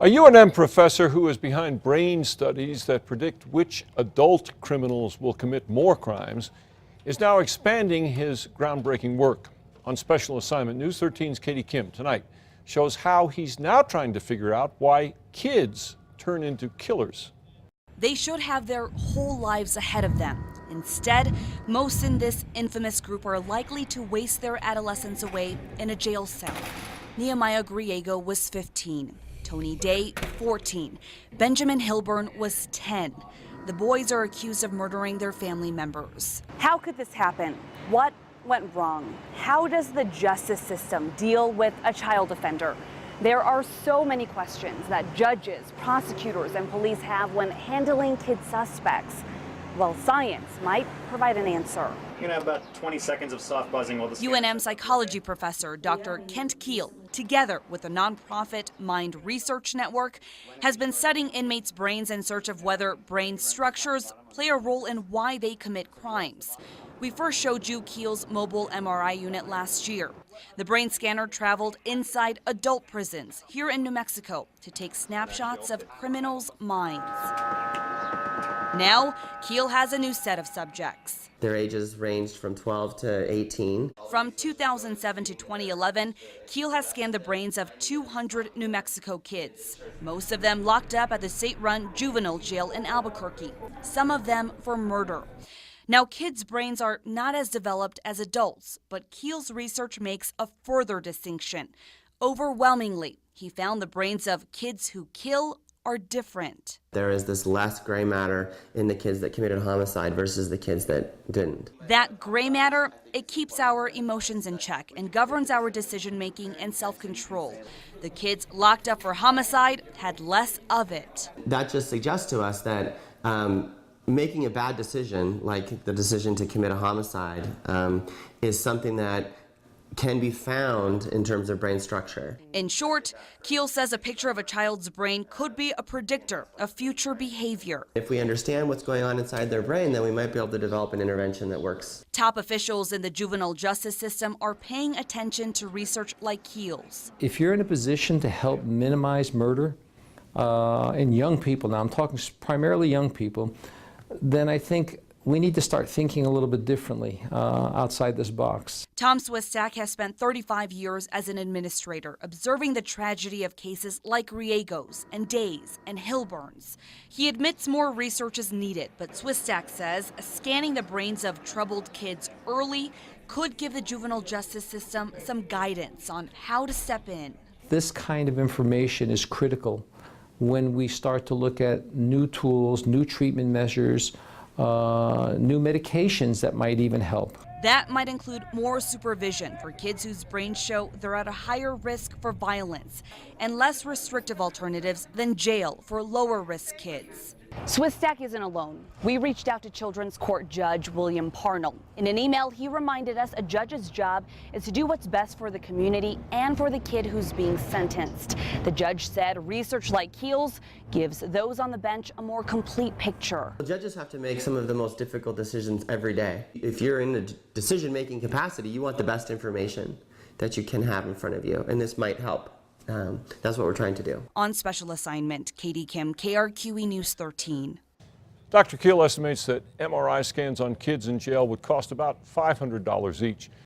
A UNM professor who is behind brain studies that predict which adult criminals will commit more crimes is now expanding his groundbreaking work. On special assignment, News 13's Katie Kim tonight shows how he's now trying to figure out why kids turn into killers. They should have their whole lives ahead of them. Instead, most in this infamous group are likely to waste their adolescence away in a jail cell. Nehemiah Griego was 15. Tony Day, 14. Benjamin Hilburn was 10. The boys are accused of murdering their family members. How could this happen? What went wrong? How does the justice system deal with a child offender? There are so many questions that judges, prosecutors, and police have when handling kid suspects. Well, science might provide an answer. You're gonna have about 20 seconds of soft buzzing while the UNM psychology professor Dr. Kent Keel, together with the nonprofit Mind Research Network, has been studying inmates' brains in search of whether brain structures play a role in why they commit crimes. We first showed you Keel's mobile MRI unit last year. The brain scanner traveled inside adult prisons here in New Mexico to take snapshots of criminals' minds. Now, Keel has a new set of subjects. Their ages ranged from 12 to 18. From 2007 to 2011, Keel has scanned the brains of 200 New Mexico kids, most of them locked up at the state-run juvenile jail in Albuquerque, some of them for murder. Now, kids' brains are not as developed as adults, but Keel's research makes a further distinction. Overwhelmingly, he found the brains of kids who kill are different. There is this less gray matter in the kids that committed homicide versus the kids that didn't. That gray matter, it keeps our emotions in check and governs our decision-making and self-control. The kids locked up for homicide had less of it. That just suggests to us that making a bad decision, like the decision to commit a homicide, is something that can be found in terms of brain structure. In short, Keel says a picture of a child's brain could be a predictor of future behavior. If we understand what's going on inside their brain, then we might be able to develop an intervention that works. Top officials in the juvenile justice system are paying attention to research like Keel's. If you're in a position to help minimize murder in young people, now I'm talking primarily young people, then I think we need to start thinking a little bit differently outside this box. Tom Swistak has spent 35 years as an administrator, observing the tragedy of cases like Griego's and Day's and Hilburn's. He admits more research is needed, but Swistak says scanning the brains of troubled kids early could give the juvenile justice system some guidance on how to step in. This kind of information is critical when we start to look at new tools, new treatment measures, new medications that might even help. That might include more supervision for kids whose brains show they're at a higher risk for violence and less restrictive alternatives than jail for lower risk kids. Swistak isn't alone. We reached out to Children's Court Judge William Parnell. In an email, he reminded us a judge's job is to do what's best for the community and for the kid who's being sentenced. The judge said research like Keel's gives those on the bench a more complete picture. Judges have to make some of the most difficult decisions every day. If you're in a decision-making capacity, you want the best information that you can have in front of you, and this might help. That's what we're trying to do. On special assignment, Katie Kim, KRQE News 13. Dr. Keel estimates that MRI scans on kids in jail would cost about $500 each.